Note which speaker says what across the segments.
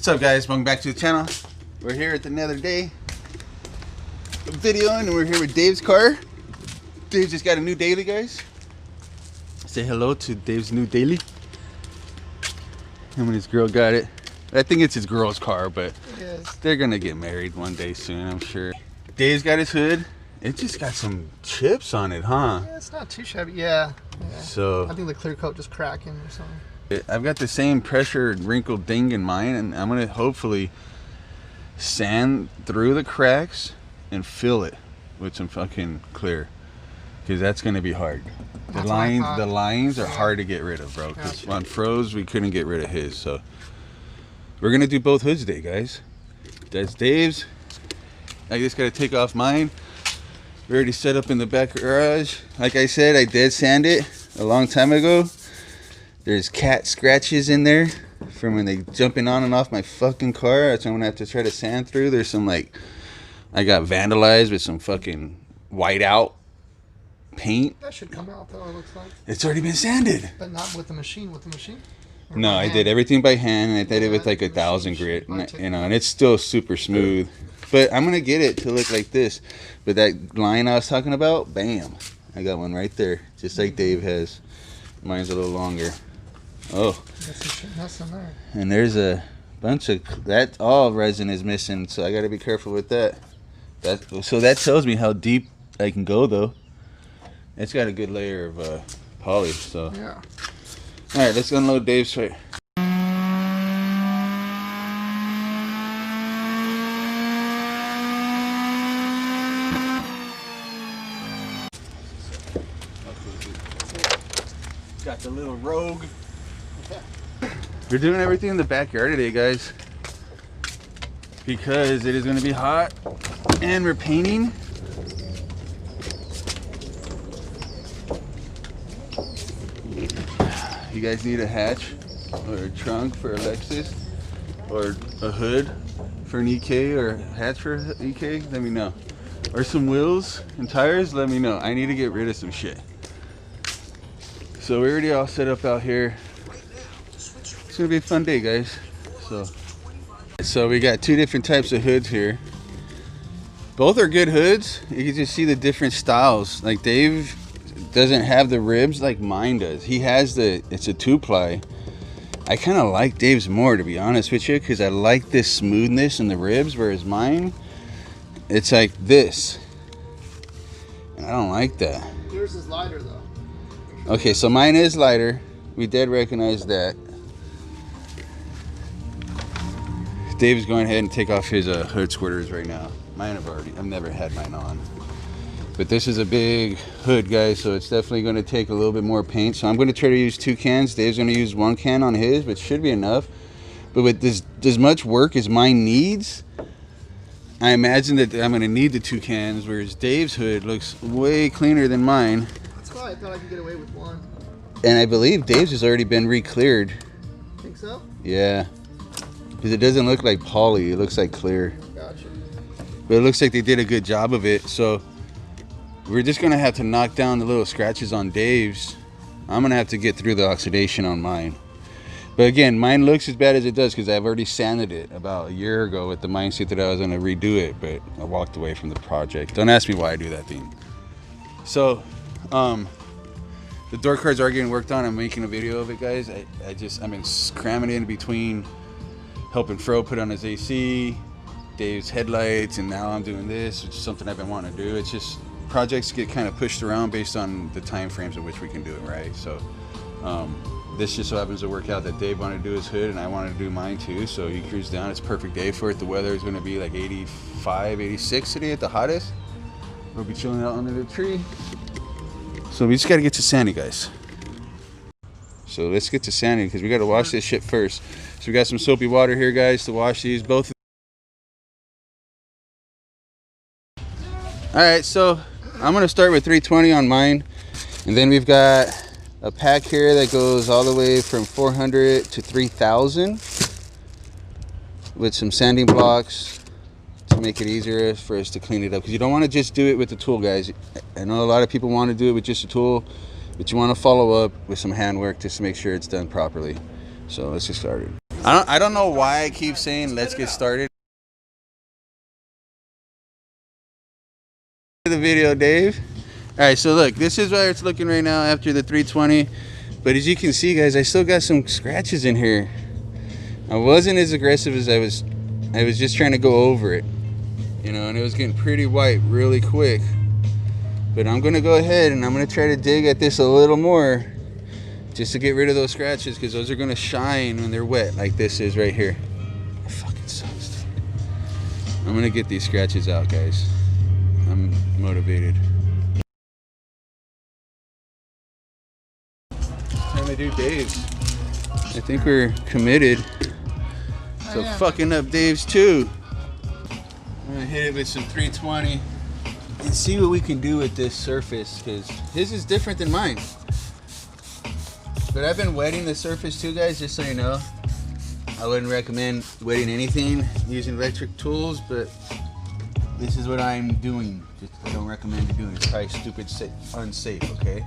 Speaker 1: What's up, guys? Welcome back to the channel. We're here at another day of videoing, and we're here with Dave's car. Dave just got a new daily, guys. Say hello to Dave's new daily. Him and his girl got it. I think it's his girl's car, but they're gonna get married one day soon, I'm sure. Dave's got his hood. It just got some chips on it, huh?
Speaker 2: Yeah, it's not too shabby. Yeah.
Speaker 1: So
Speaker 2: I think the clear coat just cracking or something.
Speaker 1: I've got the same pressure wrinkled ding in mine, and I'm gonna hopefully sand through the cracks and fill it with some fucking clear, because that's gonna be hard. The lines are hard to get rid of, bro. Because on Froze we couldn't get rid of his, so we're gonna do both hoods today, guys. That's Dave's. I just gotta take off mine. We already set up in the back garage. Like I said, I dead sand it a long time ago. There's cat scratches in there from when they jumping on and off my fucking car. That's what I'm gonna have to try to sand through. There's some, like, I got vandalized with some fucking white out paint.
Speaker 2: That should come out though, it looks like.
Speaker 1: It's already been sanded.
Speaker 2: But not with the machine. With the machine?
Speaker 1: No, I did everything by hand, and I did it with like 1,000 grit, you know, and it's still super smooth. But I'm gonna get it to look like this. But that line I was talking about, bam, I got one right there, just like Dave has. Mine's a little longer. Oh,
Speaker 2: that's in there.
Speaker 1: And there's a bunch of that. All resin is missing, so I got to be careful with that. So that tells me how deep I can go, though. It's got a good layer of polish. So
Speaker 2: yeah.
Speaker 1: All right, let's unload Dave's right. Got the little Rogue. We're doing everything in the backyard today, guys, because it is going to be hot and we're painting. You guys need a hatch or a trunk for a Lexus, or a hood for an EK, or a hatch for an EK, let me know. Or some wheels and tires, let me know. I need to get rid of some shit. So we're already all set up out here. It's gonna be a fun day, guys. So we got two different types of hoods here. Both are good hoods. You can just see the different styles. Like Dave doesn't have the ribs like mine does. He has it's a 2-ply. I kind of like Dave's more, to be honest with you, because I like this smoothness in the ribs, whereas mine, it's like this. And I don't like that.
Speaker 2: Yours is lighter though.
Speaker 1: Okay, so mine is lighter. We did recognize that. Dave's going ahead and take off his hood squirters right now. I've never had mine on. But this is a big hood, guys, so it's definitely going to take a little bit more paint. So I'm going to try to use 2 cans. Dave's going to use 1 can on his, but should be enough. But with this, as much work as mine needs, I imagine that I'm going to need the 2 cans, whereas Dave's hood looks way cleaner than mine.
Speaker 2: That's why I thought I could get away with 1.
Speaker 1: And I believe Dave's has already been re-cleared.
Speaker 2: Think so?
Speaker 1: Yeah. Because it doesn't look like poly, it looks like clear.
Speaker 2: Gotcha.
Speaker 1: But it looks like they did a good job of it. So we're just gonna have to knock down the little scratches on Dave's. I'm gonna have to get through the oxidation on mine. But again, mine looks as bad as it does because I've already sanded it about a year ago with the mindset that I was gonna redo it, but I walked away from the project. Don't ask me why I do that thing. So the door cards are getting worked on. I'm making a video of it, guys. I've been cramming in between helping Fro put on his AC, Dave's headlights, and now I'm doing this, which is something I've been wanting to do. It's just projects get kind of pushed around based on the time frames in which we can do it, right? So this just so happens to work out that Dave wanted to do his hood and I wanted to do mine too. So he cruised down. It's a perfect day for it. The weather is going to be like 85, 86 today at the hottest. We'll be chilling out under the tree. So we just got to get to sanding, guys. So let's get to sanding because we got to wash this shit first. So we got some soapy water here, guys, to wash these both. All right, so I'm gonna start with 320 on mine, and then we've got a pack here that goes all the way from 400 to 3,000 with some sanding blocks to make it easier for us to clean it up, because you don't want to just do it with the tool, guys. I know a lot of people want to do it with just a tool, but you want to follow up with some handwork just to make sure it's done properly. So let's get started. I don't know why I keep saying let's get started. The video, Dave. All right, so look, this is where it's looking right now after the 320. But as you can see, guys, I still got some scratches in here. I wasn't as aggressive as I was just trying to go over it, you know, and it was getting pretty white really quick. But I'm gonna go ahead and I'm gonna try to dig at this a little more just to get rid of those scratches, because those are gonna shine when they're wet like this is right here. It fucking sucks, dude. I'm gonna get these scratches out, guys. I'm motivated. Time to do Dave's. I think we're committed to fucking up Dave's too. I'm gonna hit it with some 320 and see what we can do with this surface, because his is different than mine. But I've been wetting the surface too, guys, just so you know. I wouldn't recommend wetting anything using electric tools, but this is what I'm doing. Just, I don't recommend you doing it. It's probably stupid, unsafe, okay?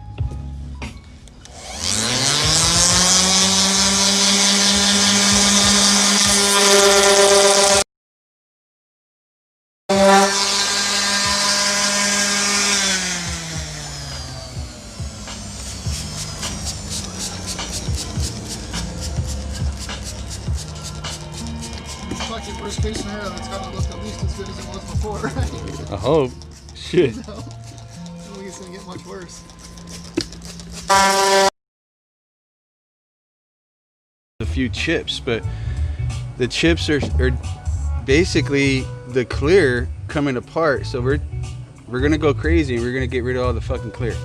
Speaker 2: Fucking worst case scenario, it's gonna look at least as good as it was before, right?
Speaker 1: I hope. Shit.
Speaker 2: No. I don't think it's gonna get much worse.
Speaker 1: A few chips, but the chips are basically the clear coming apart, so we're gonna go crazy. We're gonna get rid of all the fucking clear.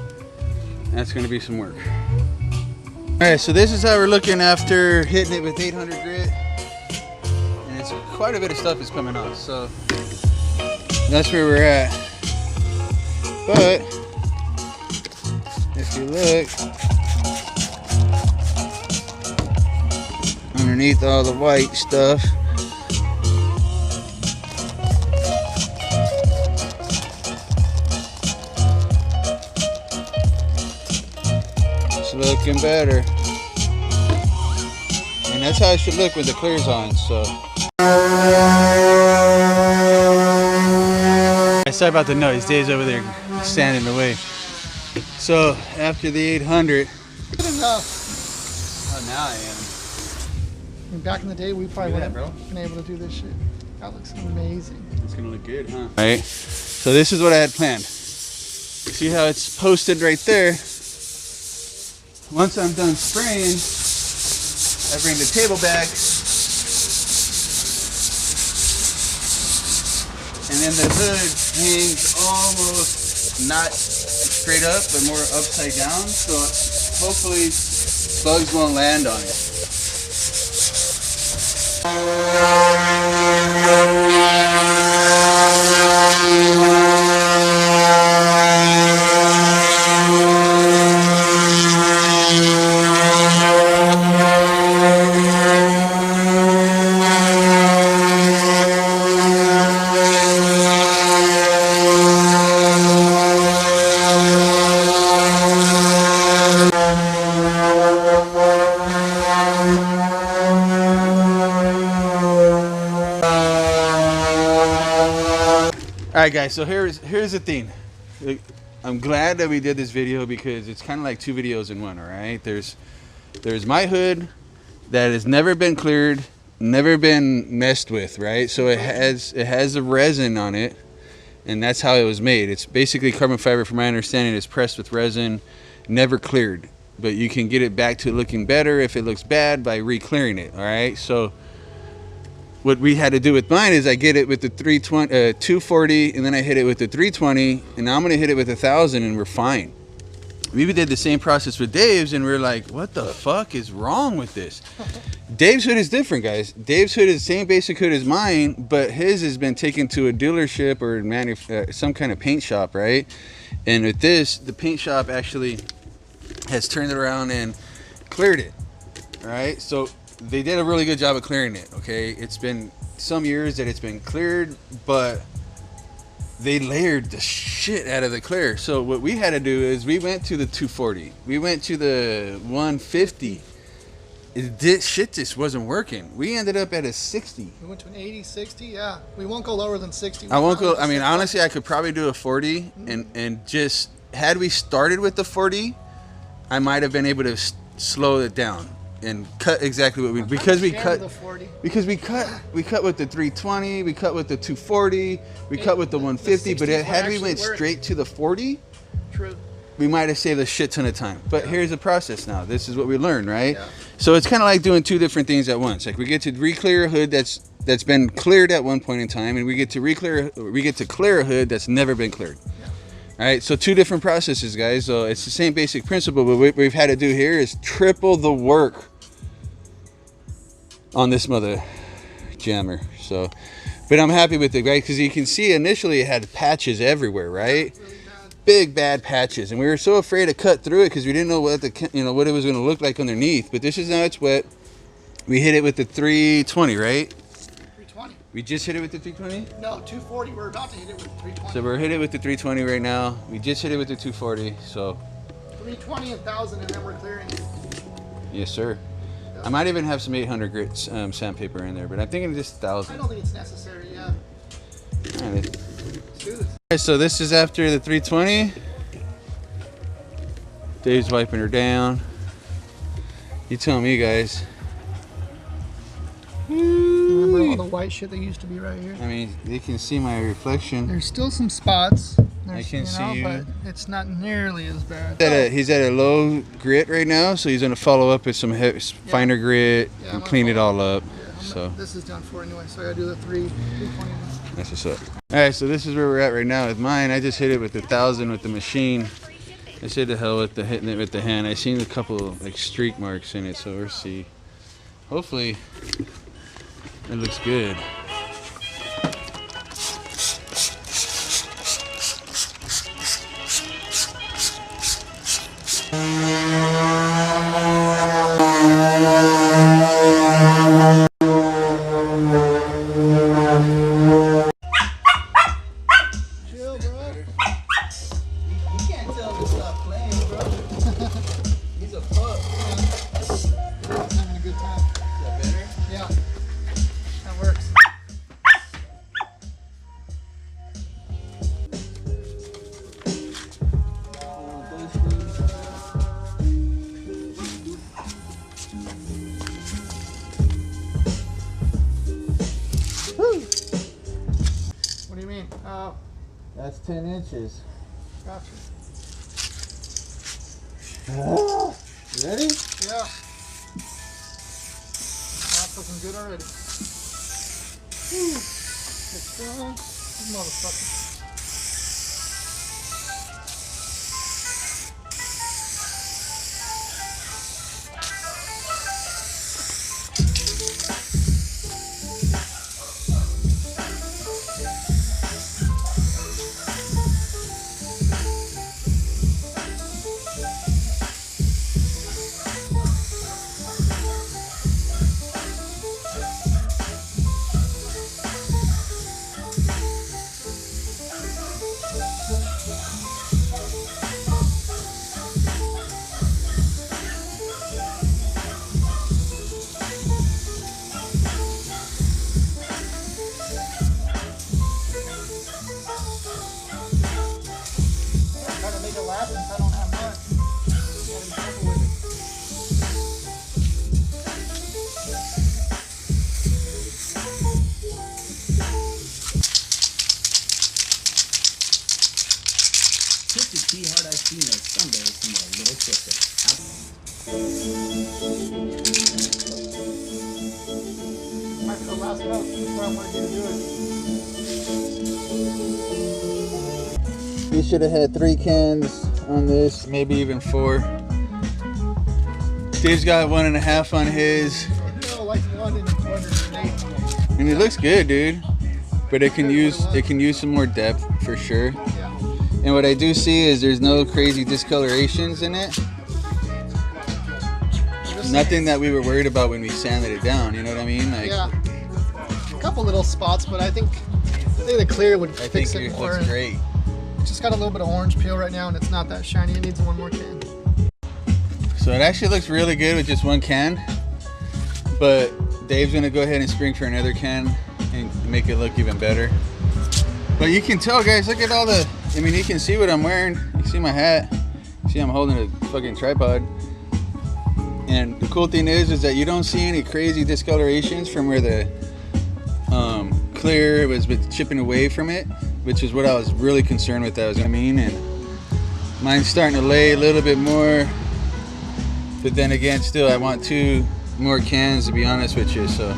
Speaker 1: That's gonna be some work. All right, so this is how we're looking after hitting it with 800 grit, and it's quite a bit of stuff is coming off, so that's where we're at. But if you look underneath all the white stuff, it's looking better, and that's how it should look with the clears on. So sorry about the noise. Dave's over there standing in the way. So after the 800,
Speaker 2: Good enough.
Speaker 1: oh, now I am.
Speaker 2: I mean, back in the day, we probably wouldn't have been able to do this shit. That looks amazing.
Speaker 1: It's gonna look good, huh? All right. So this is what I had planned. See how it's posted right there? Once I'm done spraying, I bring the table back, and then the hood hangs almost not straight up, but more upside down. So hopefully bugs won't land on it. Alright guys, so here's the thing. I'm glad that we did this video because it's kind of like two videos in one, alright? There's my hood that has never been cleared, never been messed with, right? So it has a resin on it, and that's how it was made. It's basically carbon fiber, from my understanding. It's pressed with resin, never cleared. But you can get it back to looking better if it looks bad by re-clearing it, alright? So what we had to do with mine is I get it with the 240, and then I hit it with the 320, and now I'm gonna hit it with 1,000, and we're fine. We did the same process with Dave's, and we're like, what the fuck is wrong with this? Dave's hood is different, guys. Dave's hood is the same basic hood as mine, but his has been taken to a dealership or some kind of paint shop, right? And with this, the paint shop actually has turned it around and cleared it, right? So they did a really good job of clearing it, okay? It's been some years that it's been cleared, but they layered the shit out of the clear. So what we had to do is we went to the 240. We went to the 150, shit just wasn't working. We ended up at a 60.
Speaker 2: We went to an 80, 60. Yeah, we won't go lower than 60.
Speaker 1: I won't go. I mean, honestly, I could probably do a 40, and just had we started with the 40, I might have been able to slow it down and cut exactly what we because we cut with the 320, we cut with the 240, we cut with the 150. But had we went straight to the 40,
Speaker 2: true,
Speaker 1: we might have saved a shit ton of time. But here's the process now. This is what we learned, right?
Speaker 2: Yeah.
Speaker 1: So it's kind of like doing two different things at once. Like we get to re-clear a hood that's been cleared at one point in time, and we get to clear a hood that's never been cleared. Yeah. All right, so two different processes, guys. So it's the same basic principle, but what we've had to do here is triple the work on this mother jammer. So, but I'm happy with it, right? Because you can see initially it had patches everywhere, right? Big bad patches, and we were so afraid to cut through it because we didn't know what what it was going to look like underneath. But this is now it's wet. We hit it with the 320, right?
Speaker 2: 320.
Speaker 1: We just hit it with the 320?
Speaker 2: No, 240. We're about to hit it with 320.
Speaker 1: So we're hit it with the 320 right now. We just hit it with the 240. So
Speaker 2: 320 and 1,000, and then we're clearing it.
Speaker 1: Yes, sir. I might even have some 800 grit sandpaper in there, but I'm thinking just 1,000.
Speaker 2: I don't think it's necessary. Yeah.
Speaker 1: All right. Okay, so this is after the 320. Dave's wiping her down. You tell me, guys.
Speaker 2: Remember all the white shit that used to be right here?
Speaker 1: I mean, they can see my reflection.
Speaker 2: There's still some spots.
Speaker 1: I can see you.
Speaker 2: But it's not nearly as bad.
Speaker 1: He's at a low grit right now, so he's going to follow up with some finer grit and clean it all up. Yeah,
Speaker 2: this is done for anyway, so I got to do the 320.
Speaker 1: That's what's up. All right, so this is where we're at right now with mine. I just hit it with 1,000 with the machine. I said to hell with hitting it with the hand. I seen a couple like streak marks in it, so we'll see. Hopefully, it looks good. That's 10 inches.
Speaker 2: Gotcha.
Speaker 1: You ready?
Speaker 2: Yeah. That's looking good already. It's done. Motherfucker.
Speaker 1: We should have had 3 cans on this, maybe even 4. Dave's got 1.5 on his.
Speaker 2: No, like 1 1/8.
Speaker 1: And it looks good, dude. But it can use some more depth for sure.
Speaker 2: Yeah.
Speaker 1: And what I do see is there's no crazy discolorations in it. Nothing that we were worried about when we sanded it down, you know what I mean? Like,
Speaker 2: yeah. A couple little spots, but I think the clear would fix it more.
Speaker 1: Looks great.
Speaker 2: It's just got a little bit of orange peel right now, and it's not that shiny. It needs 1 more can.
Speaker 1: So it actually looks really good with just 1 can. But Dave's gonna go ahead and spring for another can and make it look even better. But you can tell, guys, look at all the, I mean, you can see what I'm wearing. You see my hat. You see I'm holding a fucking tripod. And the cool thing is that you don't see any crazy discolorations from where the clear was chipping away from it, which is what I was really concerned with. That was, I mean, and mine's starting to lay a little bit more. But then again, still, I want 2 more cans, to be honest with you. So,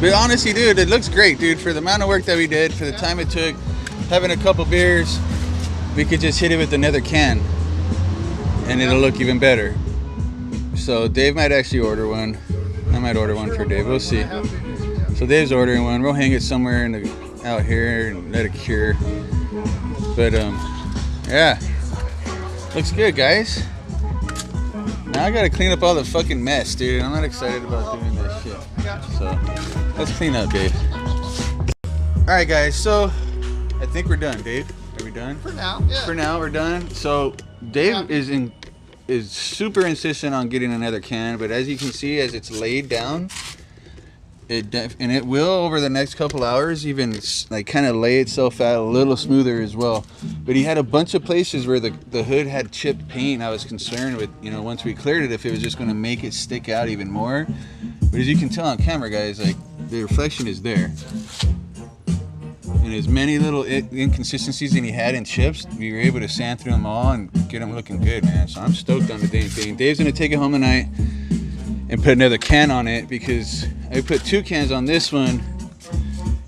Speaker 1: but honestly, dude, it looks great, dude. For the amount of work that we did, for the time it took, having a couple beers, we could just hit it with another can, and it'll look even better. So Dave might actually order one. I might order one for Dave. We'll see. So Dave's ordering one. We'll hang it somewhere in the out here and let it cure. But yeah, looks good, guys. Now I gotta clean up all the fucking mess, dude. I'm not excited about doing this shit. So let's clean up, Dave. All right, guys. So I think we're done, Dave. Are we done?
Speaker 2: For now, yeah.
Speaker 1: For now, we're done. So Dave is super insistent on getting another can, but as you can see, as it's laid down, it will over the next couple hours even like kind of lay itself out a little smoother as well. But he had a bunch of places where the hood had chipped paint. I was concerned with, you know, once we cleared it, if it was just going to make it stick out even more. But as you can tell on camera, guys, like the reflection is there. And as many little inconsistencies that he had in chips, we were able to sand through them all and get them looking good, man. So I'm stoked on the damn thing. Dave's gonna take it home tonight and put another can on it, because I put 2 cans on this one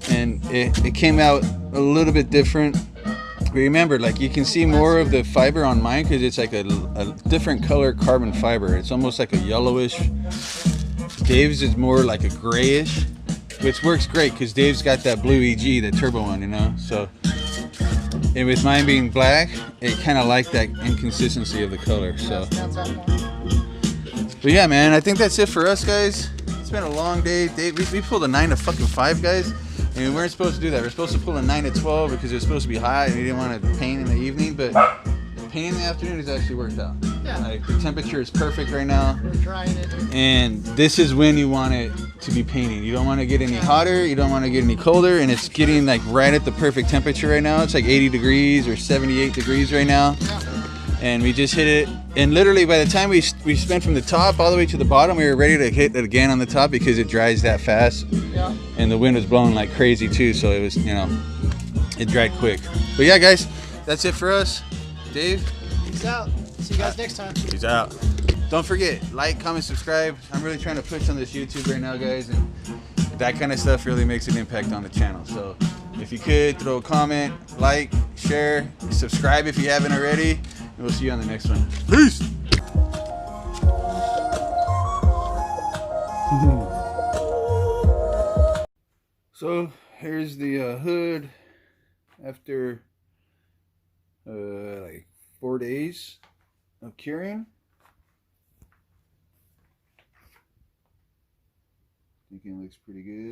Speaker 1: and it came out a little bit different. But remember, like, you can see more of the fiber on mine because it's like a different color carbon fiber. It's almost like a yellowish. Dave's is more like a grayish, which works great because Dave's got that blue EG, the turbo one, you know. So, and with mine being black, it kind of like that inconsistency of the color. So, but yeah, man, I think that's it for us, guys. It's been a long day. Dave, we pulled a 9 to fucking 5, guys, and we weren't supposed to do that. We're supposed to pull a 9 to 12 because it was supposed to be hot and we didn't want to paint in the evening. But painting in the afternoon has actually worked out. Yeah. Like, the temperature is perfect right now.
Speaker 2: We're drying it.
Speaker 1: And this is when you want it to be painting. You don't want to get any hotter, you don't want to get any colder, and it's getting like right at the perfect temperature right now. It's like 80 degrees or 78 degrees right now. Yeah. And we just hit it, and literally by the time we spent from the top all the way to the bottom, we were ready to hit it again on the top because it dries that fast. Yeah. And the wind was blowing like crazy too, so it was, you know, it dried quick. But yeah, guys, that's it for us. Dave?
Speaker 2: Peace out. See you guys next time.
Speaker 1: Peace out. Don't forget, like, comment, subscribe. I'm really trying to push on this YouTube right now, guys, and that kind of stuff really makes an impact on the channel. So if you could, throw a comment, like, share, subscribe if you haven't already, and we'll see you on the next one. Peace! So here's the hood after like 4 days of curing. I think it looks pretty good.